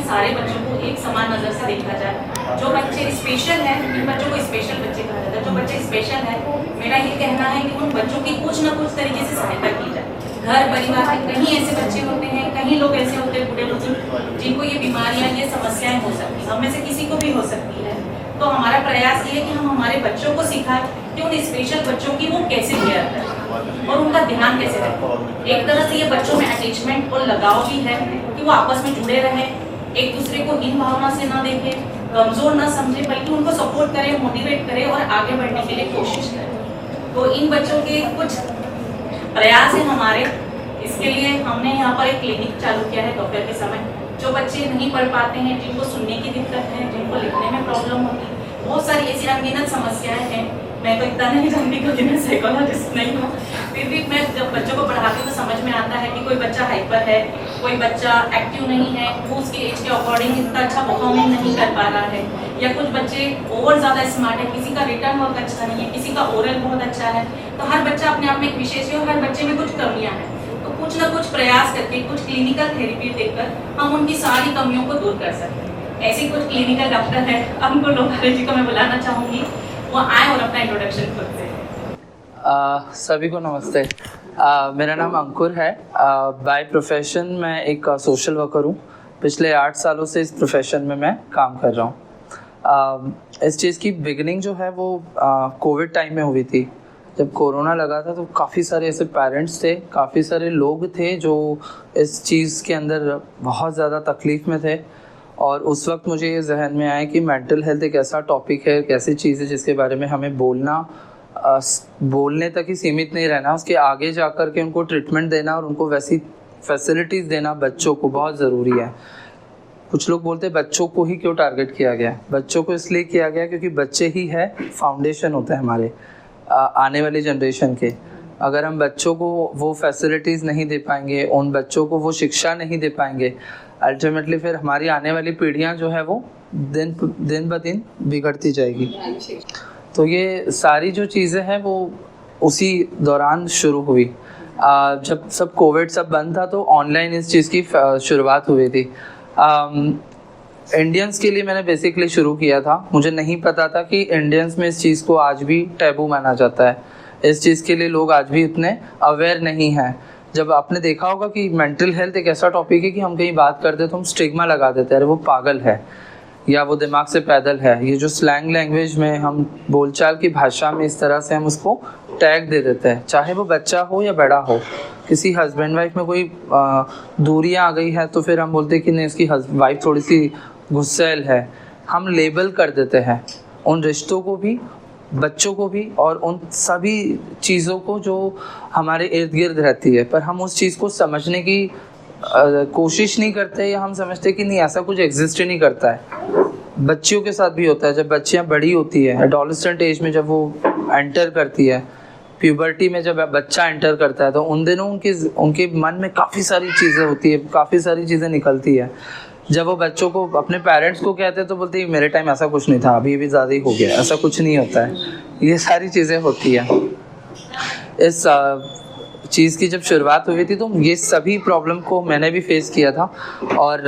सारे बच्चों को एक समान नज़र से देखा जाए। जो बच्चे स्पेशल हैं इन बच्चों को स्पेशल बच्चे कहा जाता है। जो बच्चे स्पेशल हैं, मेरा ये कहना है कि उन बच्चों की कुछ न कुछ तरीके से सहायता की जाए। घर परिवार में कहीं ऐसे बच्चे होते हैं, कहीं लोग ऐसे होते हैं बूढ़े बुजुर्ग जिनको ये बीमारियाँ, ये समस्याएं हो सकती हैं, हम में से किसी को भी हो सकती है। तो हमारा प्रयास ये है कि हम हमारे बच्चों को सिखाएं कि उन स्पेशल बच्चों की वो कैसे केयर करें और उनका ध्यान कैसे रखें। एक तरह से ये बच्चों में अटैचमेंट और लगाव भी है कि वो आपस में जुड़े रहें, एक दूसरे को हीन भावना से ना देखें, कमजोर ना समझे, बल्कि उनको सपोर्ट करें, मोटिवेट करें और आगे बढ़ने के लिए कोशिश करें। तो इन बच्चों के कुछ प्रयास है हमारे। इसके लिए हमने यहाँ पर एक क्लिनिक चालू किया है दोपहर के समय। जो बच्चे नहीं पढ़ पाते हैं, जिनको सुनने की दिक्कत है, जिनको लिखने में प्रॉब्लम होती है, बहुत सारी ऐसी अनगिनत समस्याएं हैं। मैं तो इतना नहीं जानती क्योंकि मैं साइकोलॉजिस्ट नहीं हूँ, फिर भी मैं जब बच्चों को पढ़ाती हूँ तो समझ में आता है कि कोई बच्चा हाइपर है, कोई बच्चा एक्टिव नहीं है, वो उसके एज के अकॉर्डिंग इतना अच्छा परफॉर्मेंस नहीं कर पा रहा है, या कुछ बच्चे और ज़्यादा स्मार्ट है, किसी का रिटर्न बहुत अच्छा नहीं है, किसी का ओरल बहुत अच्छा है। तो हर बच्चा अपने आप में एक विशेष है और हर बच्चे में कुछ कमियाँ हैं। तो कुछ ना कुछ प्रयास करके, कुछ क्लिनिकल थेरेपी देकर हम उनकी सारी कमियों को दूर कर सकते हैं। ऐसे कुछ क्लिनिकल डॉक्टर है, अंकुर लोहारे जी को मैं बुलाना चाहूँगी, वो आए और अपना इंट्रोडक्शन खुद से। सभी को नमस्ते। मेरा नाम अंकुर है। बाय प्रोफेशन मैं एक सोशल वर्कर हूँ। पिछले 8 सालों से इस प्रोफेशन में मैं काम कर रहा हूँ। इस चीज़ की बिगिनिंग जो है वो कोविड टाइम में हुई थी। जब कोरोना लगा था तो काफ़ी सारे ऐसे पेरेंट्स थे, काफ़ी सारे लोग थे जो इस चीज़ के अंदर बहुत ज़्यादा तकलीफ़ में थे। और उस वक्त मुझे ये जहन में आया कि मेंटल हेल्थ एक ऐसा टॉपिक है, एक ऐसी चीज़ है जिसके बारे में हमें बोलने तक ही सीमित नहीं रहना, उसके आगे जाकर के उनको ट्रीटमेंट देना और उनको वैसी फैसिलिटीज़ देना बच्चों को बहुत ज़रूरी है। कुछ लोग बोलते हैं बच्चों को ही क्यों टारगेट किया गया। बच्चों को इसलिए किया गया क्योंकि बच्चे ही है फाउंडेशन होता है हमारे आने वाली जनरेशन के। अगर हम बच्चों को वो फैसिलिटीज़ नहीं दे पाएंगे, उन बच्चों को वो शिक्षा नहीं दे पाएंगे, अल्टीमेटली फिर हमारी आने वाली पीढ़ियां जो है वो दिन ब दिन बिगड़ती जाएगी। तो ये सारी जो चीज़ें हैं वो उसी दौरान शुरू हुई। जब सब कोविड सब बंद था तो ऑनलाइन इस चीज़ की शुरुआत हुई थी। इंडियंस के लिए मैंने बेसिकली शुरू किया था। मुझे नहीं पता था कि इंडियंस में इस चीज़ को आज भी टैबू माना जाता है। इस चीज़ के लिए लोग आज भी उतने अवेयर नहीं हैं। जब आपने देखा होगा कि मेंटल हेल्थ एक ऐसा टॉपिक है कि हम कहीं बात करते तो हम स्टिग्मा लगा देते हैं, अरे वो पागल है या वो दिमाग से पैदल है। ये जो स्लैंग लैंग्वेज में हम बोलचाल की भाषा में इस तरह से हम उसको टैग दे देते हैं, चाहे वो बच्चा हो या बड़ा हो। किसी हस्बैंड वाइफ में कोई दूरियां आ गई है तो फिर हम बोलते हैं कि नहीं, इसकी वाइफ थोड़ी सी गुस्सैल है। हम लेबल कर देते हैं उन रिश्तों को भी, बच्चों को भी, और उन सभी चीज़ों को जो हमारे इर्द गिर्द रहती है, पर हम उस चीज़ को समझने की कोशिश नहीं करते, या हम समझते कि नहीं ऐसा कुछ एग्जिस्ट ही नहीं करता है। बच्चियों के साथ भी होता है, जब बच्चियां बड़ी होती है, एडोलेसेंट एज में जब वो एंटर करती है, प्यूबर्टी में जब बच्चा एंटर करता है, तो उन दिनों उनके मन में काफ़ी सारी चीज़ें होती है, काफ़ी सारी चीज़ें निकलती है। जब वो बच्चों को, अपने पेरेंट्स को कहते हैं तो बोलते हैं मेरे टाइम ऐसा कुछ नहीं था, अभी भी ज़्यादा ही हो गया, ऐसा कुछ नहीं होता है। ये सारी चीज़ें होती है। इस चीज़ की जब शुरुआत हुई थी तो ये सभी प्रॉब्लम को मैंने भी फेस किया था, और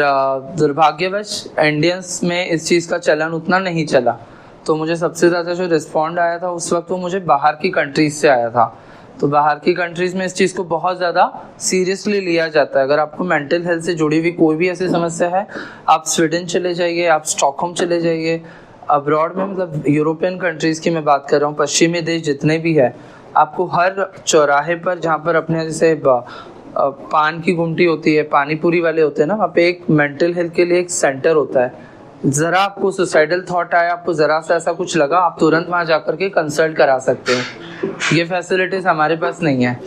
दुर्भाग्यवश इंडियंस में इस चीज़ का चलन उतना नहीं चला। तो मुझे सबसे ज़्यादा जो रिस्पॉन्ड आया था उस वक्त वो मुझे बाहर की कंट्रीज़ से आया था। तो बाहर की कंट्रीज़ में इस चीज़ को बहुत ज़्यादा सीरियसली लिया जाता है। अगर आपको मेंटल हेल्थ से जुड़ी हुई कोई भी ऐसी समस्या है, आप स्वीडन चले जाइए, आप स्टॉकहोम चले जाइए, अब्रॉड में, मतलब यूरोपियन कंट्रीज़ की मैं बात कर रहा हूँ, पश्चिमी देश जितने भी है, आपको हर चौराहे पर, जहाँ पर अपने जैसे पान की गुमटी होती है, पानीपुरी वाले होते हैं ना, वहाँ पे एक मेंटल हेल्थ के लिए एक सेंटर होता है। ज़रा आपको सुसाइडल थॉट आया, आपको ज़रा सा ऐसा कुछ लगा, आप तुरंत वहाँ जाकर के कंसल्ट करा सकते हैं। ये फैसिलिटीज़ हमारे पास नहीं है।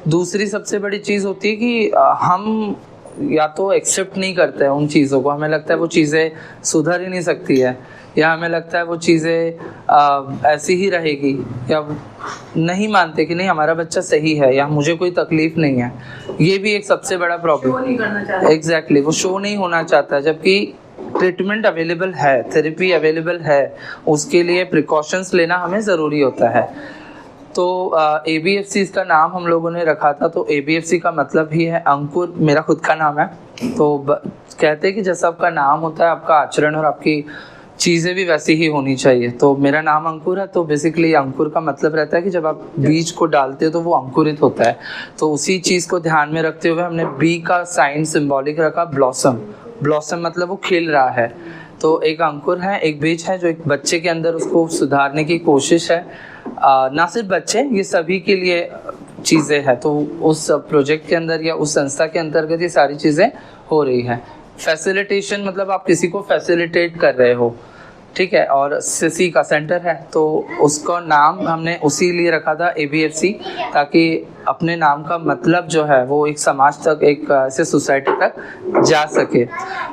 दूसरी सबसे बड़ी चीज़ होती है कि हम या तो एक्सेप्ट नहीं करते हैं उन चीज़ों को, हमें लगता है वो चीज़ें सुधर ही नहीं सकती है, या हमें लगता है वो चीज़ें ऐसी ही रहेगी, या नहीं मानते कि नहीं हमारा बच्चा सही है या मुझे कोई तकलीफ नहीं है। ये भी एक सबसे बड़ा प्रॉब्लम, शो नहीं करना चाहते। एग्जैक्टली, वो शो नहीं होना चाहता, जबकि ट्रीटमेंट अवेलेबल है, थेरेपी अवेलेबल है, उसके लिए प्रिकॉशंस लेना हमें ज़रूरी होता है। तो ABFC इसका नाम हम लोगों ने रखा था। तो ABFC का मतलब ही है अंकुर, मेरा खुद का नाम है। तो कहते हैं कि जैसा आपका नाम होता है, आपका आचरण और आपकी चीज़ें भी वैसी ही होनी चाहिए। तो मेरा नाम अंकुर है, तो बेसिकली अंकुर का मतलब रहता है कि जब आप बीज को डालते हो तो वो अंकुरित होता है। तो उसी चीज़ को ध्यान में रखते हुए हमने बी का साइन सिंबॉलिक रखा ब्लॉसम। ब्लॉसम मतलब वो खिल रहा है। तो एक अंकुर है, एक बीज है, जो एक बच्चे के अंदर उसको सुधारने की कोशिश है। ना सिर्फ बच्चे, ये सभी के लिए चीज़ें हैं। तो उस प्रोजेक्ट के अंदर या उस संस्था के अंतर्गत ये सारी चीज़ें हो रही हैं। फैसिलिटेशन मतलब आप किसी को फैसिलिटेट कर रहे हो, ठीक है। और सिसी का सेंटर है, तो उसका नाम हमने उसी लिए रखा था ABFC, ताकि अपने नाम का मतलब जो है वो एक समाज तक, एक ऐसे सोसाइटी तक जा सके।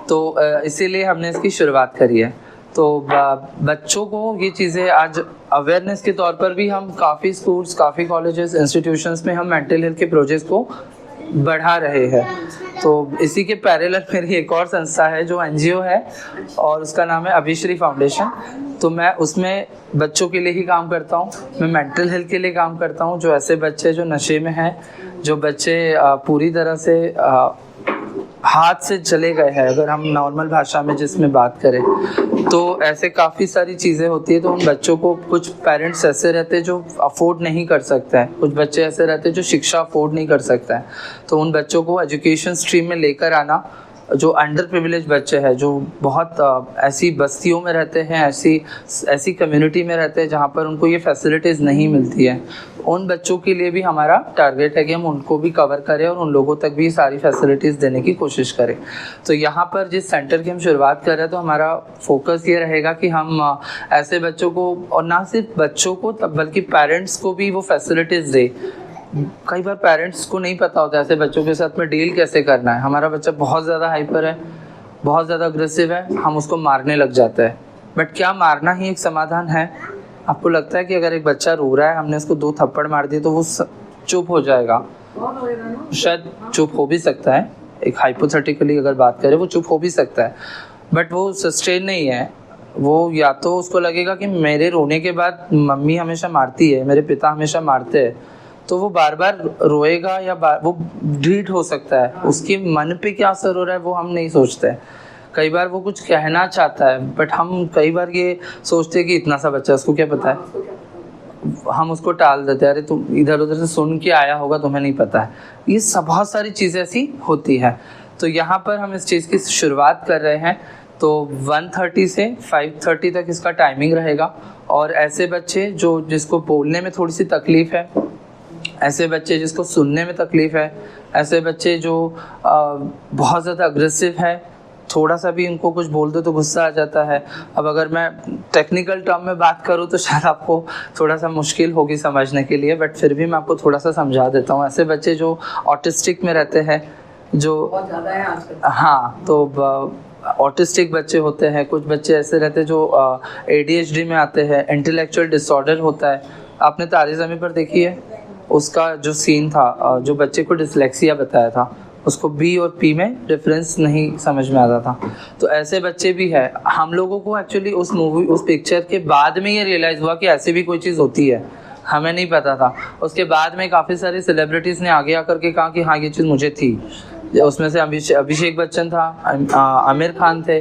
तो इसीलिए हमने इसकी शुरुआत करी है। तो बच्चों को ये चीज़ें आज अवेयरनेस के तौर पर भी हम काफ़ी स्कूल्स, काफ़ी कॉलेजेस, इंस्टीट्यूशंस में हम मेंटल हेल्थ के प्रोजेक्ट्स को बढ़ा रहे हैं। तो इसी के पैरेलल मेरी एक और संस्था है जो NGO है, और उसका नाम है अभिश्री फाउंडेशन। तो मैं उसमें बच्चों के लिए ही काम करता हूँ। मैं मेंटल हेल्थ के लिए काम करता हूँ। जो ऐसे बच्चे जो नशे में हैं, जो बच्चे पूरी तरह से हाथ से चले गए हैं, अगर हम नॉर्मल भाषा में जिसमें बात करें, तो ऐसे काफ़ी सारी चीज़ें होती है। तो उन बच्चों को, कुछ पेरेंट्स ऐसे रहते हैं जो अफोर्ड नहीं कर सकते हैं, कुछ बच्चे ऐसे रहते हैं जो शिक्षा अफोर्ड नहीं कर सकते हैं। तो उन बच्चों को एजुकेशन स्ट्रीम में लेकर आना, जो अंडर प्रिविलेज बच्चे हैं, जो बहुत ऐसी बस्तियों में रहते हैं, ऐसी कम्युनिटी में रहते हैं जहाँ पर उनको ये फैसिलिटीज़ नहीं मिलती है, उन बच्चों के लिए भी हमारा टारगेट है कि हम उनको भी कवर करें और उन लोगों तक भी सारी फैसिलिटीज़ देने की कोशिश करें। तो यहाँ पर जिस सेंटर की हम शुरुआत कर रहे हैं, तो हमारा फोकस ये रहेगा कि हम ऐसे बच्चों को, और ना सिर्फ बच्चों को बल्कि पेरेंट्स को भी वो फैसिलिटीज़ दें। कई बार पेरेंट्स को नहीं पता होता ऐसे बच्चों के साथ में डील कैसे करना है। हमारा बच्चा बहुत ज़्यादा हाइपर है, बहुत ज़्यादा अग्रेसिव है, हम उसको मारने लग जाते हैं। बट क्या मारना ही एक समाधान है? आपको लगता है कि अगर एक बच्चा रो रहा है, हमने उसको 2 थप्पड़ मार दिए तो वो चुप हो जाएगा? शायद चुप हो भी सकता है, एक हाइपोथेटिकली अगर बात करें, वो चुप हो भी सकता है, बट वो सस्टेन नहीं है। वो या तो उसको लगेगा कि मेरे रोने के बाद मम्मी हमेशा मारती है, मेरे पिता हमेशा मारते हैं, तो वो बार बार रोएगा, या वो ढीठ हो सकता है। उसके मन पे क्या असर हो रहा है वो हम नहीं सोचते। कई बार वो कुछ कहना चाहता है, बट हम कई बार ये सोचते हैं कि इतना सा बच्चा, उसको क्या पता है, हम उसको टाल देते हैं, अरे तुम इधर उधर से सुन के आया होगा, तुम्हें नहीं पता है। ये सब बहुत सारी चीज़ें ऐसी होती है। तो यहाँ पर हम इस चीज़ की शुरुआत कर रहे हैं। तो 1:30 से 5:30 तक इसका टाइमिंग रहेगा। और ऐसे बच्चे जिसको बोलने में थोड़ी सी तकलीफ़ है, ऐसे बच्चे जिसको सुनने में तकलीफ़ है, ऐसे बच्चे जो बहुत ज़्यादा अग्रेसिव है, थोड़ा सा भी उनको कुछ बोल दो तो गुस्सा आ जाता है। अब अगर मैं टेक्निकल टर्म में बात करूँ तो शायद आपको थोड़ा सा मुश्किल होगी समझने के लिए, बट फिर भी मैं आपको थोड़ा सा समझा देता हूँ। ऐसे बच्चे जो ऑटिस्टिक में रहते हैं, जो बहुत ज़्यादा है आजकल। हाँ, तो ऑटिस्टिक बच्चे होते हैं, कुछ बच्चे ऐसे रहते हैं जो ADHD में आते हैं, इंटेलेक्चुअल डिसऑर्डर होता है। आपने तारे ज़मीं पर देखी है, उसका जो सीन था, जो बच्चे को डिसलेक्सिया बताया था, उसको B और P में डिफरेंस नहीं समझ में आता था। तो ऐसे बच्चे भी है। हम लोगों को एक्चुअली उस पिक्चर के बाद में ये रियलाइज़ हुआ कि ऐसी भी कोई चीज़ होती है, हमें नहीं पता था। उसके बाद में काफ़ी सारी सेलिब्रिटीज़ ने आगे आकर के कहा कि हाँ ये चीज़ मुझे थी। उसमें से अभिषेक बच्चन था, आमिर खान थे।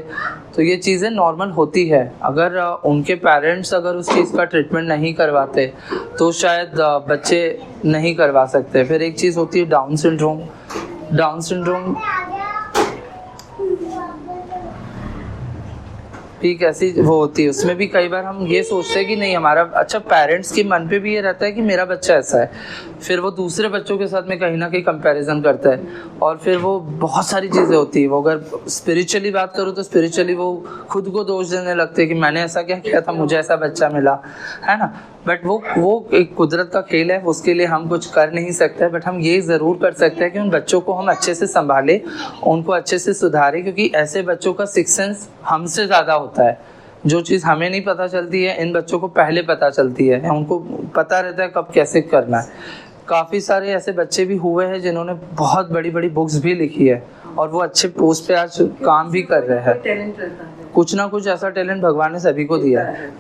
तो ये चीज़ें नॉर्मल होती है। अगर उनके पेरेंट्स अगर उस चीज़ का ट्रीटमेंट नहीं करवाते तो शायद बच्चे नहीं करवा सकते। फिर एक चीज़ होती है डाउन सिंड्रोम भी कैसी वो होती है। उसमें भी कई बार हम ये सोचते हैं कि नहीं हमारा, अच्छा पेरेंट्स के मन पे भी ये रहता है कि मेरा बच्चा ऐसा है, फिर वो दूसरे बच्चों के साथ में कहीं ना कहीं कंपैरिजन करता है, और फिर वो बहुत सारी चीज़ें होती है। वो अगर स्पिरिचुअली बात करूँ तो स्पिरिचुअली वो खुद को दोष देने लगते हैं कि मैंने ऐसा क्या किया था, मुझे ऐसा बच्चा मिला, है ना। बट वो एक कुदरत का खेल है, उसके लिए हम कुछ कर नहीं सकते। बट हम ये ज़रूर कर सकते हैं कि उन बच्चों को हम अच्छे से संभालें, उनको अच्छे से सुधारें, क्योंकि ऐसे बच्चों का सिक्स सेंस हमसे ज़्यादा होता है। जो चीज़ हमें नहीं पता चलती है, इन बच्चों को पहले पता चलती है। उनको पता रहता है कब कैसे करना है। काफ़ी सारे ऐसे बच्चे भी हुए हैं जिन्होंने बहुत बड़ी बड़ी बुक्स भी लिखी है और वो अच्छे पोस्ट पे आज काम भी कर रहे हैं। टैलेंट रहता है, कुछ ना कुछ ऐसा टैलेंट भगवान ने सभी को दिया है।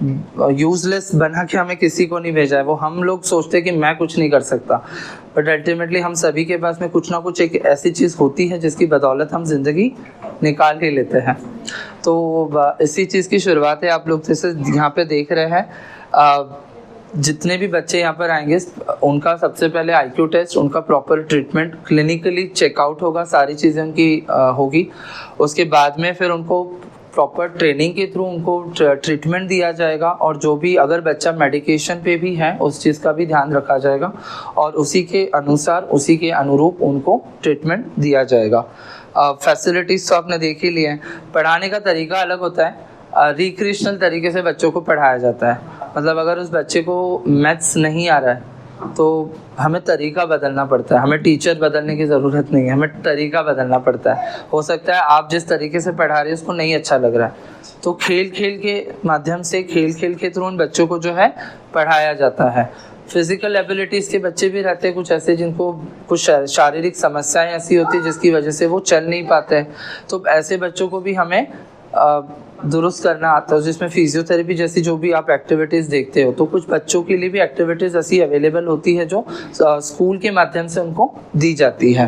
यूजलेस बना के हमें किसी को नहीं भेजा है। वो हम लोग सोचते हैं कि मैं कुछ नहीं कर सकता, बट अल्टीमेटली हम सभी के पास में कुछ ना कुछ एक ऐसी चीज़ होती है जिसकी बदौलत हम जिंदगी निकाल ही लेते हैं। तो इसी चीज़ की शुरुआत है। आप लोग जैसे यहाँ पे देख रहे हैं, जितने भी बच्चे यहाँ पर आएंगे उनका सबसे पहले IQ टेस्ट, उनका प्रॉपर ट्रीटमेंट, क्लिनिकली चेकआउट होगा, सारी चीज़ें उनकी होगी। उसके बाद में फिर उनको प्रॉपर ट्रेनिंग के थ्रू उनको ट्रीटमेंट दिया जाएगा, और जो भी अगर बच्चा मेडिकेशन पे भी है उस चीज़ का भी ध्यान रखा जाएगा, और उसी के अनुसार उसी के अनुरूप उनको ट्रीटमेंट दिया जाएगा। फैसिलिटीज़ तो आपने देख ही लिए हैं। पढ़ाने का तरीका अलग होता है। रिक्रिएशनल तरीके से बच्चों को पढ़ाया जाता है। मतलब अगर उस बच्चे को मैथ्स नहीं आ रहा है तो हमें तरीका बदलना पड़ता है। हमें टीचर बदलने की ज़रूरत नहीं है, हमें तरीका बदलना पड़ता है। हो सकता है आप जिस तरीके से पढ़ा रहे हैं उसको नहीं अच्छा लग रहा है, तो खेल खेल के माध्यम से, खेल खेल के थ्रू उन बच्चों को जो है पढ़ाया जाता है। फिजिकल एबिलिटीज़ के बच्चे भी रहते हैं कुछ ऐसे जिनको कुछ शारीरिक समस्याएं ऐसी होती है जिसकी वजह से वो चल नहीं पाते हैं। तो ऐसे बच्चों को भी हमें दुरुस्त करना आता है, जिसमें फिजियोथेरेपी जैसी जो भी आप एक्टिविटीज़ देखते हो। तो कुछ बच्चों के लिए भी एक्टिविटीज़ ऐसी अवेलेबल होती है जो स्कूल के माध्यम से उनको दी जाती है।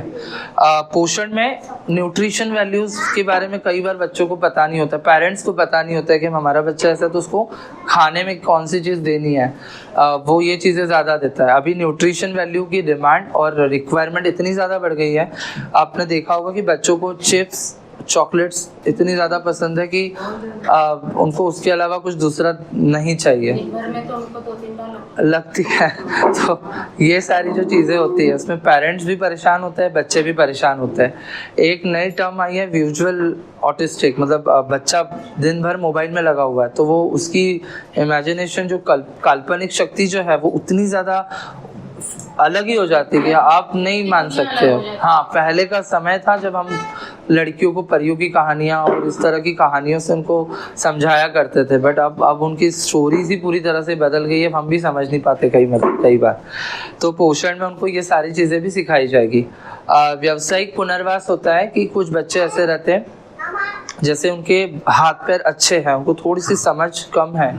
पोषण में न्यूट्रिशन वैल्यूज़ के बारे में कई बार बच्चों को पता नहीं होता, पेरेंट्स को पता नहीं होता है कि हमारा बच्चा ऐसा तो उसको खाने में कौन सी चीज़ देनी है, वो ये चीज़ें ज़्यादा देता है। अभी न्यूट्रिशन वैल्यू की डिमांड और रिक्वायरमेंट इतनी ज़्यादा बढ़ गई है, आपने देखा होगा कि बच्चों को चिप्स, चॉकलेट्स इतनी ज़्यादा पसंद है कि उनको उसके अलावा कुछ दूसरा नहीं चाहिए, में तो उनको 2-3 बार लगती है। तो ये सारी जो चीज़ें होती है उसमें पेरेंट्स भी परेशान होते हैं, बच्चे भी परेशान होते हैं। एक नई टर्म आई है विजुअल ऑटिस्टिक, मतलब बच्चा दिन भर मोबाइल में लगा हुआ है, तो वो उसकी इमेजिनेशन जो काल्पनिक शक्ति जो है वो उतनी ज़्यादा अलग ही हो जाती है कि आप नहीं मान सकते हो। हाँ, पहले का समय था जब हम लड़कियों को परियों की कहानियाँ और इस तरह की कहानियों से उनको समझाया करते थे, बट अब उनकी स्टोरीज ही पूरी तरह से बदल गई है, हम भी समझ नहीं पाते कई बार। तो पोषण में उनको ये सारी चीज़ें भी सिखाई जाएगी। व्यावसायिक पुनर्वास होता है कि कुछ बच्चे ऐसे रहते हैं जैसे उनके हाथ पैर अच्छे हैं, उनको थोड़ी सी समझ कम है,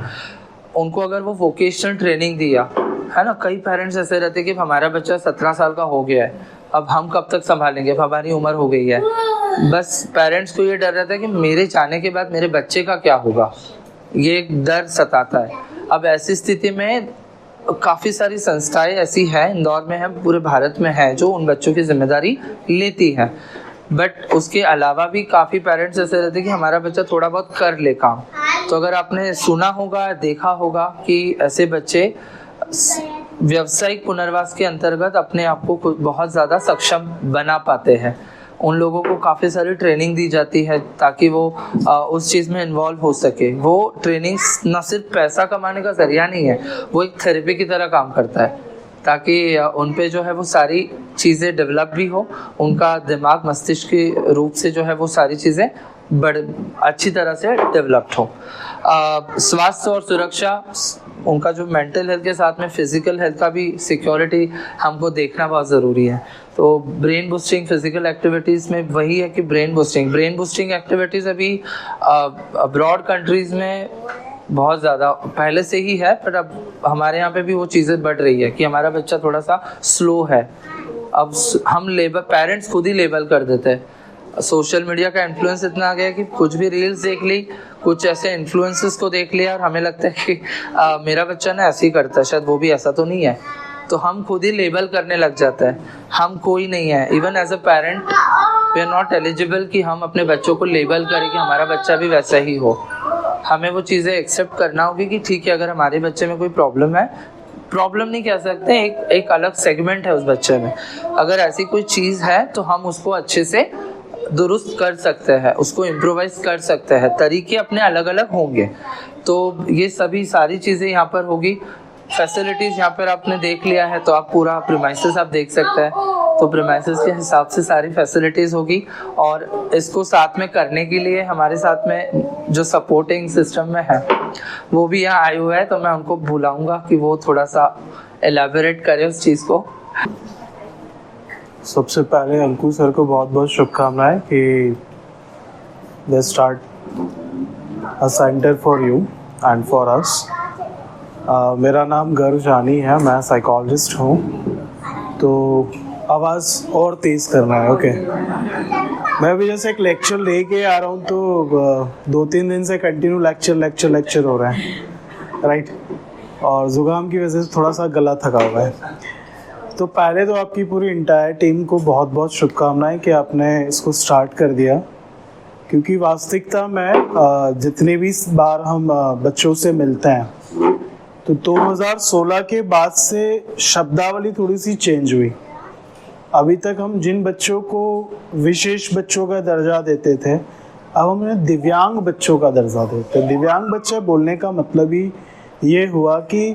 उनको अगर वो वोकेशनल ट्रेनिंग दिया है ना। कई पेरेंट्स ऐसे रहते हैं कि हमारा बच्चा 17 साल का हो गया है, अब हम कब तक संभालेंगे, अब हमारी उम्र हो गई है। बस पेरेंट्स को ये डर रहता है कि मेरे जाने के बाद मेरे बच्चे का क्या होगा, ये एक डर सताता है। अब ऐसी स्थिति में काफ़ी सारी संस्थाएं ऐसी हैं, इंदौर में है, पूरे भारत में है, जो उन बच्चों की जिम्मेदारी लेती है। बट उसके अलावा भी काफ़ी पेरेंट्स ऐसे रहते हैं कि हमारा बच्चा थोड़ा बहुत कर ले काम। तो अगर आपने सुना होगा, देखा होगा कि ऐसे बच्चे व्यावसायिक पुनर्वास के अंतर्गत अपने आप को बहुत ज़्यादा सक्षम बना पाते हैं। उन लोगों को काफ़ी सारी ट्रेनिंग दी जाती है ताकि वो उस चीज़ में इन्वॉल्व हो सके। वो ट्रेनिंग न सिर्फ पैसा कमाने का ज़रिया नहीं है, वो एक थेरेपी की तरह काम करता है ताकि उन पे जो है वो सारी चीज़ें डेवलप भी हो, उनका दिमाग मस्तिष्क के रूप से जो है वो सारी चीज़ें अच्छी तरह से डेवलप्ड हो। स्वास्थ्य और सुरक्षा, उनका जो मेंटल हेल्थ के साथ में फिजिकल हेल्थ का भी सिक्योरिटी हमको देखना बहुत ज़रूरी है। तो ब्रेन बूस्टिंग फिजिकल एक्टिविटीज़ में वही है कि ब्रेन बूस्टिंग एक्टिविटीज़ अभी अब्रॉड कंट्रीज़ में बहुत ज़्यादा पहले से ही है, पर अब हमारे यहाँ पे भी वो चीज़ें बढ़ रही है कि हमारा बच्चा थोड़ा सा स्लो है। अब हम पेरेंट्स खुद ही लेबल कर देते हैं। सोशल मीडिया का इन्फ्लुएंस इतना आ गया कि कुछ भी रील्स देख ली, कुछ ऐसे इन्फ्लुएंसेस को देख लिया और हमें लगता है कि मेरा बच्चा ना ऐसे ही करता है, शायद वो भी ऐसा तो नहीं है। तो हम खुद ही लेबल करने लग जाते हैं। हम कोई नहीं है। Even as a parent we are not eligible कि हम अपने बच्चों को लेबल करें कि हमारा बच्चा भी वैसा ही हो। हमें वो चीज़ें एक्सेप्ट करना होगी कि ठीक है, अगर हमारे बच्चे में कोई प्रॉब्लम है, प्रॉब्लम नहीं कह सकते, एक अलग सेगमेंट है उस बच्चे में, अगर ऐसी कोई चीज़ है तो हम उसको अच्छे से दुरुस्त कर सकते हैं, उसको इम्प्रोवाइज कर सकते हैं। तरीके अपने अलग अलग होंगे। तो ये सभी सारी चीज़ें यहाँ पर होगी। फैसिलिटीज़ यहाँ पर आपने देख लिया है तो आप पूरा प्रीमाइसेस आप देख सकते हैं, तो प्रीमाइसेस के हिसाब से सारी फैसिलिटीज़ होगी। और इसको साथ में करने के लिए हमारे साथ में जो सपोर्टिंग सिस्टम में है वो भी यहाँ आए हुए हैं, तो मैं उनको बुलाऊंगा कि वो थोड़ा सा एलैबोरेट करें उस चीज़ को। सबसे पहले अंकुर सर को बहुत बहुत शुभकामनाएं कि they start a centre for you and for us. मेरा नाम गर्व जानी है, मैं साइकोलॉजिस्ट हूँ। तो आवाज़ और तेज़ करना है, ओके। मैं भी जैसे एक लेक्चर लेके आ रहा हूँ तो 2-3 दिन से कंटिन्यू लेक्चर हो रहा है, राइट। और ज़ुकाम की वजह से थोड़ा सा गला थका हुआ है। तो पहले तो आपकी पूरी इंटायर टीम को बहुत बहुत शुभकामनाएं कि आपने इसको स्टार्ट कर दिया, क्योंकि वास्तविकता में जितनी भी बार हम बच्चों से मिलते हैं तो 2016 के बाद से शब्दावली थोड़ी सी चेंज हुई। अभी तक हम जिन बच्चों को विशेष बच्चों का दर्जा देते थे, अब हम उन्हें दिव्यांग बच्चों का दर्जा देते हैं। दिव्यांग बच्चे बोलने का मतलब ही ये हुआ कि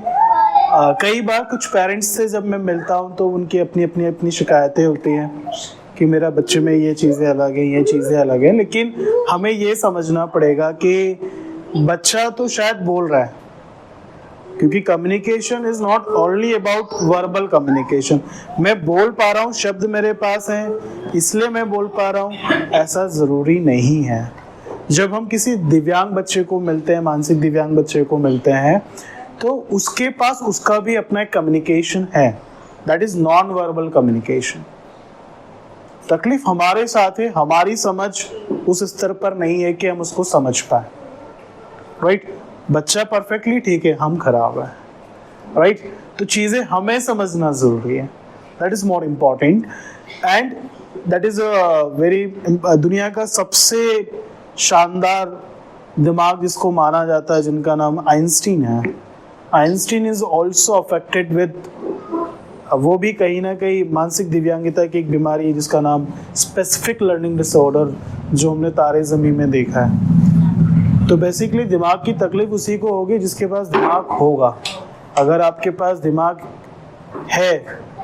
कई बार कुछ पेरेंट्स से जब मैं मिलता हूँ तो उनकी अपनी शिकायतें होती हैं कि मेरा बच्चे में ये चीज़ें अलग हैं, लेकिन हमें ये समझना पड़ेगा कि बच्चा तो शायद बोल रहा है, क्योंकि communication is not only about verbal communication. मैं बोल पा रहा हूँ, शब्द मेरे पास हैं इसलिए मैं बोल पा रहा हूँ, ऐसा ज़रूरी नहीं है। जब हम किसी दिव्यांग बच्चे को मिलते हैं, मानसिक दिव्यांग बच्चे को मिलते हैं, तो उसके पास उसका भी अपना एक कम्युनिकेशन है, that is non verbal communication. तकलीफ हमारे साथ है, हमारी समझ उस स्तर पर नहीं है कि हम उसको समझ पाए, राइट। बच्चा परफेक्टली ठीक है, हम खराब है, राइट। तो चीज़ें हमें समझना ज़रूरी है, that is more important. And that is very, दुनिया का सबसे शानदार दिमाग जिसको माना जाता है, जिनका नाम आइंस्टीन है। Einstein is also affected with, वो भी कहीं ना कहीं मानसिक दिव्यांगता की एक बीमारी है जिसका नाम स्पेसिफिक लर्निंग डिसऑर्डर, जो हमने तारे ज़मीं में देखा है। तो बेसिकली दिमाग की तकलीफ उसी को होगी जिसके पास दिमाग होगा। अगर आपके पास दिमाग है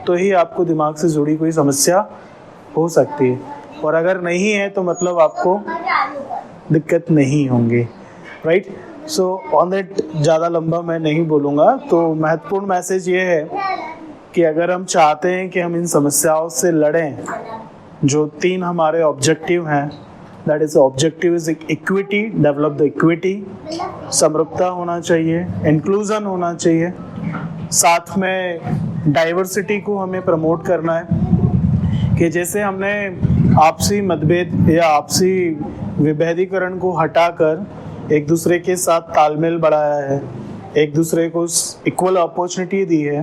तो ही आपको दिमाग से जुड़ी कोई समस्या हो सकती है, और अगर नहीं है तो मतलब आपको दिक्कत नहीं होंगी, राइट। सो ऑन दैट ज़्यादा लंबा मैं नहीं बोलूँगा। तो महत्वपूर्ण मैसेज ये है कि अगर हम चाहते हैं कि हम इन समस्याओं से लड़ें, जो 3 हमारे ऑब्जेक्टिव हैं, that is objective is equity, develop the equity, समरूपता होना चाहिए, इंक्लूजन होना चाहिए, साथ में डाइवर्सिटी को हमें प्रमोट करना है। कि जैसे हमने आपसी मतभेद या आपसी विभेदीकरण को हटाकर एक दूसरे के साथ तालमेल बढ़ाया है, एक दूसरे को इक्वल अपॉर्चुनिटी दी है,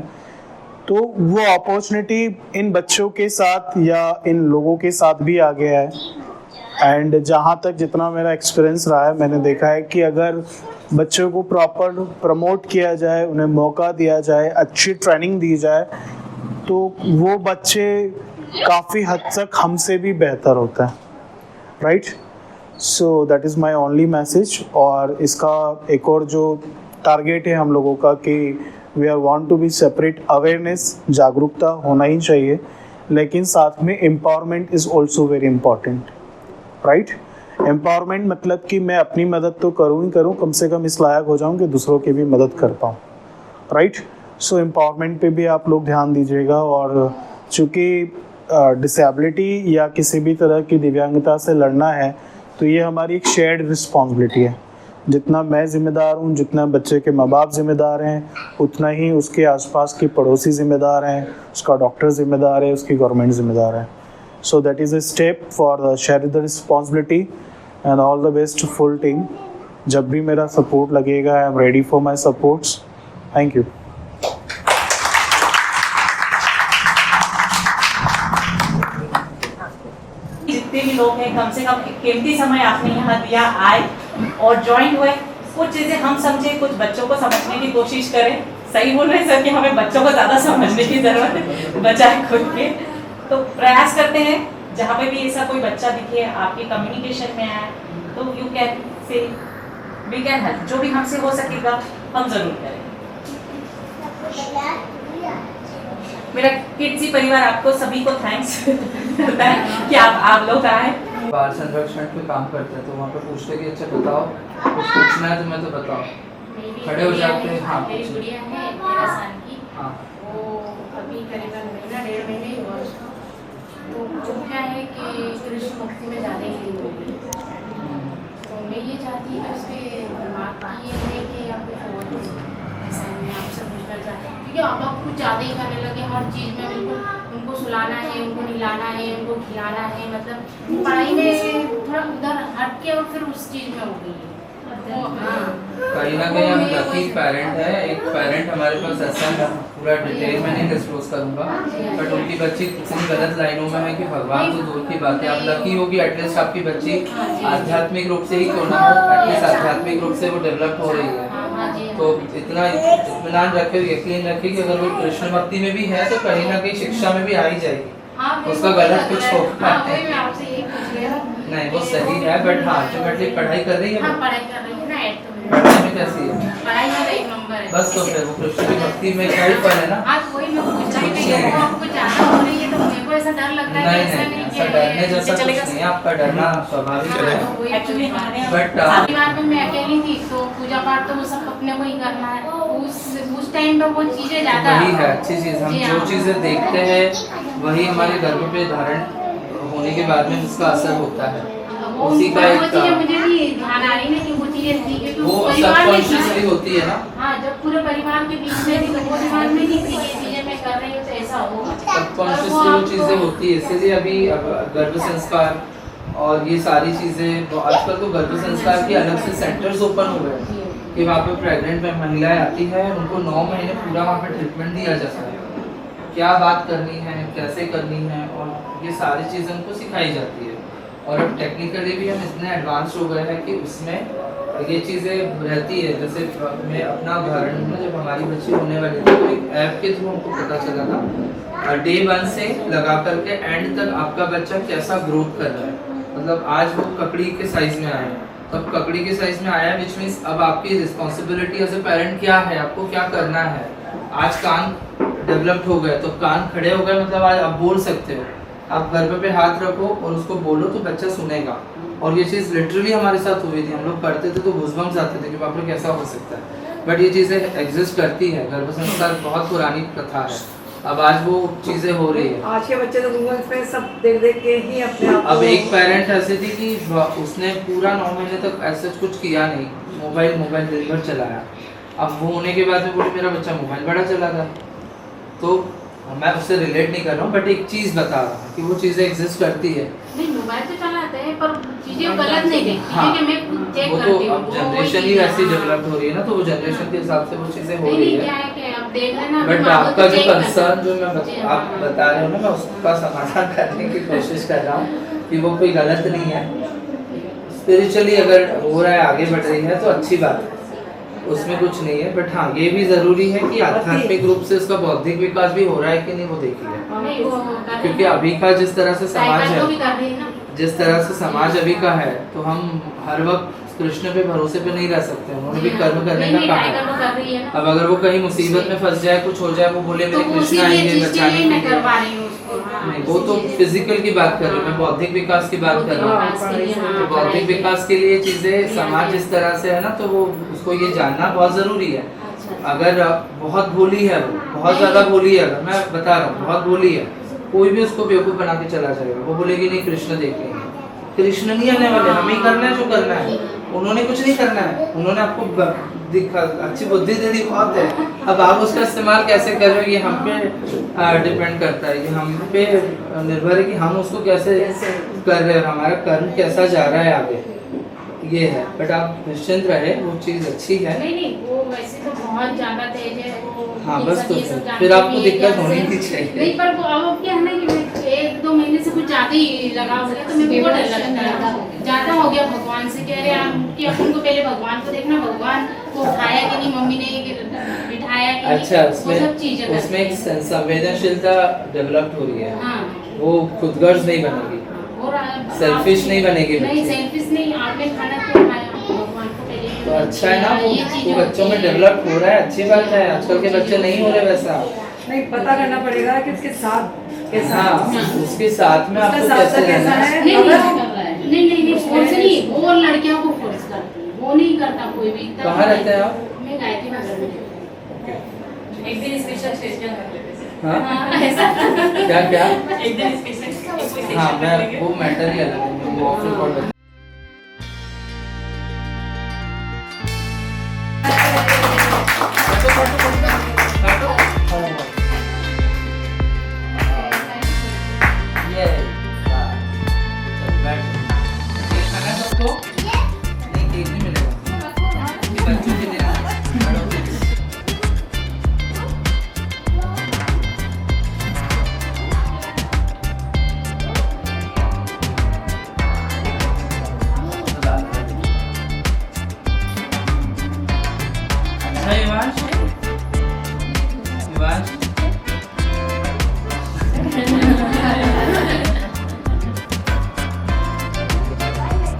तो वो अपॉर्चुनिटी इन बच्चों के साथ या इन लोगों के साथ भी आ गया है। एंड जहाँ तक जितना मेरा एक्सपीरियंस रहा है, मैंने देखा है कि अगर बच्चों को प्रॉपर प्रमोट किया जाए, उन्हें मौका दिया जाए, अच्छी ट्रेनिंग दी जाए, तो वो बच्चे काफ़ी हद तक हमसे भी बेहतर होते हैं, right. So that is my only message. और इसका एक और जो टारगेट है हम लोगों का कि we are want to be separate, awareness, जागरूकता होना ही चाहिए, लेकिन साथ में empowerment is also very important, right. Empowerment मतलब कि मैं अपनी मदद तो करूँ ही करूँ, कम से कम इस लायक हो जाऊँ कि दूसरों की भी मदद कर पाऊँ, राइट। सो एम्पावरमेंट पे भी आप लोग ध्यान दीजिएगा। और चूँकि डिसेबिलिटी या किसी भी तरह की दिव्यांगता से लड़ना है, तो ये हमारी एक शेयर्ड रिस्पॉन्सिबिलिटी है। जितना मैं ज़िम्मेदार हूँ, जितना बच्चे के माँ बाप ज़िम्मेदार हैं, उतना ही उसके आसपास के पड़ोसी ज़िम्मेदार हैं, उसका डॉक्टर ज़िम्मेदार है, उसकी गवर्नमेंट ज़िम्मेदार है। So that is a step for share the responsibility and all the best full team. जब भी मेरा सपोर्ट लगेगा, I am ready for my supports. Thank you. जितने भी लोग हैं, कम से कम कीमती समय आपने यहाँ दिया, आए और ज्वाइन हुए। कुछ चीज़ें हम समझे, कुछ बच्चों को समझने की कोशिश करें। सही बोल रहे हैं सर कि हमें बच्चों को ज़्यादा समझने की ज़रूरत है बजाय खुद के। तो प्रयास करते हैं, जहाँ पे भी ऐसा कोई बच्चा दिखे, आपके कम्युनिकेशन में आए, तो you can say we can help. जो भी हमसे हो सकेगा हम ज़रूर करें। मेरा किड्सी परिवार आपको सभी को थैंक्स करता है कि आप लोग आए। बाल संरक्षण पे काम करते हैं, तो वहाँ पे पूछते कि अच्छा बताओ, कुछ पूछना है तो मैं तो बताओ, खड़े हो जाते हैं। हाँ, मेरी गुड़िया है 13 साल की। हाँ, वो अभी करीबन महीना 1.5 महीने ही हुआ उसको। तो जो क्या है कि कृषि मुक्ति में जाने के लिए होगी, तो मैं ये चाहती हूँ उसके दिमाग की ये है कि आप कुछ और ऐसा मैं आपसे पूछना चाहती हूँ, क्योंकि आप लोग कुछ ज़्यादा ही करने लगे हर चीज़ में। बिल्कुल उनको सुलाना है, उनको नहलाना है, उनको खिलाना है, मतलब पढ़ाई में थोड़ा उधर हट के और फिर उस चीज़ में हो गई है। कहीं ना कहीं हम लकी पेरेंट है। एक पेरेंट हमारे पास ऐसा है, पूरा डिटेल में नहीं डिस्क्लोज करूंगा, बट उनकी बच्ची इतनी गलत लाइनों में है कि भगवान तो दूर की बात है। आप लकी हो कि एटलीस्ट आपकी बच्ची आध्यात्मिक रूप से ही क्यों ना हो, एटलीस्ट आध्यात्मिक रूप से वो डेवलप हो रही है। तो इतना इत्मीनान रखे, यकीन रखे कि अगर वो कृष्ण भक्ति में भी है तो कहीं ना कहीं शिक्षा में भी आ ही जाएगी। उसका गलत कुछ होगा नहीं, वो सही है, बट हाँ अल्टीमेटली पढ़ाई कर रही है। पढ़ाई में कैसी है? पढ़ाई में 1 नंबर है। बस तो फिर वो कृष्ण की भक्ति में क्या ही फल है ना। आज कोई मैं पूछना ही नहीं है, आपको जाना हो रही है तो मेरे को ऐसा डर लग रहा है कि ऐसा नहीं, नहीं ऐसा डरने जैसा कुछ नहीं है, आपका डरना स्वाभाविक है। एक्चुअली बट परिवार में मैं अकेली थी, तो पूजा पाठ तो वो सब अपने को ही करना है। उस टाइम पे वो चीजें ज्यादा वही है अच्छी चीज। हम जो चीजें देखते हैं वही हमारे गर्भ पे धारण होने के बाद में उसका असर होता है। उसी का एक मुझे भी ध्यान आ रही है कि वो चीजें थी, क्योंकि वो परिवार में सबकॉन्शियसली होती है ना। हाँ, जब पूरे परिवार के बीच में थी तो वो दिमाग में नहीं थी ये चीजें मैं कर रही हूँ तो ऐसा होगा। सबकॉन्शियसली वो चीजें होती है। इसीलिए अभी गर्भ संस्कार और ये सारी चीजें, आजकल तो गर्भ संस्कार के अलग से सेंटर्स ओपन हो गए हैं कि वहाँ पे प्रेग्नेंट महिलाएं आती है, उनको 9 महीने पूरा वहाँ पे ट्रीटमेंट दिया जाता है, क्या बात करनी है, कैसे करनी है, और ये सारी चीज़ें उनको सिखाई जाती है। और अब टेक्निकली भी हम इतने एडवांस हो गए हैं कि उसमें ये चीज़ें रहती है। जैसे मैं अपना उदाहरण दूँ, जब हमारी बच्ची होने वाली थी तो एक ऐप के थ्रू हमको पता चला था डे 1 से लगा करके एंड तक आपका बच्चा कैसा ग्रोथ कर रहा है। मतलब आज वो ककड़ी के साइज में आया है, तब ककड़ी के साइज में आया, विच मीन्स अब आपकी रिस्पॉन्सिबिलिटी एज ए पेरेंट क्या है, आपको क्या करना है। आज कान डेवलप्ड हो गए तो कान खड़े हो गए, मतलब आज आप बोल सकते हो। आप गर्भ पे हाथ रखो और उसको बोलो तो बच्चा सुनेगा। और ये चीज़ लिटरली हमारे साथ हुई थी। हम लोग पढ़ते थे तो घुसबम्स आते थे कि बाप रे कैसा हो सकता है, बट ये चीज़ें एग्जिस्ट करती है। गर्भ संस्कार बहुत पुरानी प्रथा है, अब आज वो चीज़ें हो रही है। आज के बच्चे तो गूगल पे सब देख देख के ही अपने आप अब एक पेरेंट ऐसे थी कि उसने पूरा 9 महीने तक ऐसा कुछ किया नहीं, मोबाइल दिन भर चलाया। अब वो होने के बाद में बोले मेरा बच्चा मोबाइल बड़ा चलाता है। तो मैं उससे रिलेट नहीं कर रहा हूँ, बट एक चीज़ बता रहा हूँ कि वो चीज़ें एग्जिस्ट करती है। नहीं, मोबाइल तो चला जाते हैं पर चीजें गलत नहीं देखती हाँ। क्योंकि मैं खुद चेक वो करती तो हूँ अब वो जनरेशन ही चीज़- वैसी हाँ। डेवलप हो रही है ना, तो वो जनरेशन के हिसाब से वो चीजें हो नहीं रही नहीं क्या है। है कि आप देख रहे हैं ना बट अभी माँ को आपका तो जो check करना कंसर्न है। जो मैं जी, आप हाँ। बता रहे हो ना, मैं उसका समाधान करने की कोशिश कर रहा हूँ कि वो कोई गलत नहीं है। स्पिरिचुअली अगर हो रहा है, आगे बढ़ रही है तो अच्छी बात है, उसमें कुछ नहीं है। बट हाँ, ये भी जरूरी है कि आध्यात्मिक रूप से उसका बौद्धिक विकास भी हो रहा है कि नहीं, वो देखिए। नहीं, वो कर रहे क्योंकि हैं। अभी का जिस तरह से समाज साइकिल को भी है, कर रही है ना। जिस तरह से समाज अभी का है, तो हम हर वक्त कृष्ण पे भरोसे पे नहीं रह सकते। उन्होंने भी कर्म करने नहीं, का नहीं, कहा टाइगर है। को कर रही है ना। अब अगर वो कहीं मुसीबत में फंस जाए, कुछ हो जाए, वो बोले तो मेरे उसी कृष्ण लिए आएंगे चीज के बचाने लिए के मैं लिए। करवा रही हूँ उसको। हाँ, नहीं, वो तो इसीलिए- फिजिकल की बात कर रही हूँ मैं, बौद्धिक विकास की बात कर रहा हूँ। विकास के लिए, हाँ, तो बौद्धिक पढ़ाई विकास के लिए चीजें समाज जिस तरह से है ना, तो वो उसको ये जानना बहुत जरूरी है। अच्छा। अगर बहुत भोली है वो, बहुत ज्यादा भोली है, अगर मैं बता रहा हूँ बहुत भोली है, कोई भी उसको बेवकूफ बना के चला जाएगा। वो बोलेगी नहीं कृष्ण देखेंगे, कृष्ण नहीं आने वाले, हम ही करना है जो करना है। उन्होंने कुछ नहीं करना है, उन्होंने आपको अच्छी बुद्धि दे दी, बहुत है। अब आप उसका इस्तेमाल कैसे कर रहे हो, ये हम पे डिपेंड करता है, ये हम पे निर्भर है कि हम उसको कैसे कर रहे हैं, हमारा कर्म कैसा जा रहा है आगे, ये है। बट आप निश्चिंत रहे, वो चीज़ अच्छी है। नहीं नहीं, वो वैसे तो बहुत ज्यादा तेज है वो। हाँ, ये बस सब- तो ये सब फिर जानती आपको भी है दिक्कत कि होनी ऐसे- नहीं चाहिए। नहीं, पर वो अब क्या है ना कि मैं 1-2 महीने से कुछ ज्यादा ही लगा हो गया, तो मेरे को बहुत डर लगता है। ज्यादा हो गया भगवान से, कह रहे हैं कि अपन को पहले भगवान को देखना, भगवान को उठाया कि नहीं, मम्मी ने बिठाया कि नहीं, अच्छा, वो सब चीजें उसमें एक करते हैं। संवेदनशीलता डेवलप हो रही है, हाँ, वो खुदगर्ज नहीं बनेगी, और सेल्फिश नहीं बनेगी नहीं, बच्ची। सेल्फिश नहीं, आपने खाना क्यों खाया, भगवान को पहले तो अच्छा है ना, ये वो चीजें बच्चों में होती हैं। डेवलप हो रहा है, अच्छी बात है। आजकल के बच्चे नहीं हो रहे वैसा। नहीं, पता करना पड़ेगा कि उसके साथ कैसा हाँ, है। उसके साथ में उसका आपको साथ कैसे कैसा रहना है। है? नहीं अगर- नहीं फोर्स नहीं, वो लड़कियों को फोर्स करती है, वो नहीं करता कोई भी। तब कहाँ रहते हैं आप? मैं गायत्री नगर में। एक दिन स्पेशल सेशन कर लेते हैं। हाँ? हाँ, ऐसा क्या क्या? एक दिन स्पेशल हाँ, मैं वो मैटर ही अलग है, मुझे ऑफ रिकॉर्ड बता। ये, चल बैठ। केक खाना है सबको? नहीं, केक नहीं मिलेगा, ये बच्चों के लिए है, बड़ों के लिए। अच्छा युवांश, युवांश,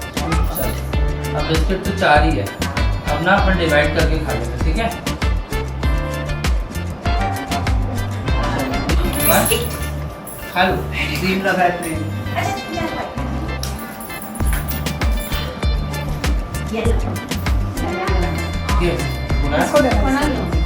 अब बिस्किट तो 4 ही है, अब ना अपन डिवाइड करके खा लेंगे, ठीक है? युवांश, खा लो। क्रीम लगा है क्रीम। ये, गुना? इसको देना। बना लो।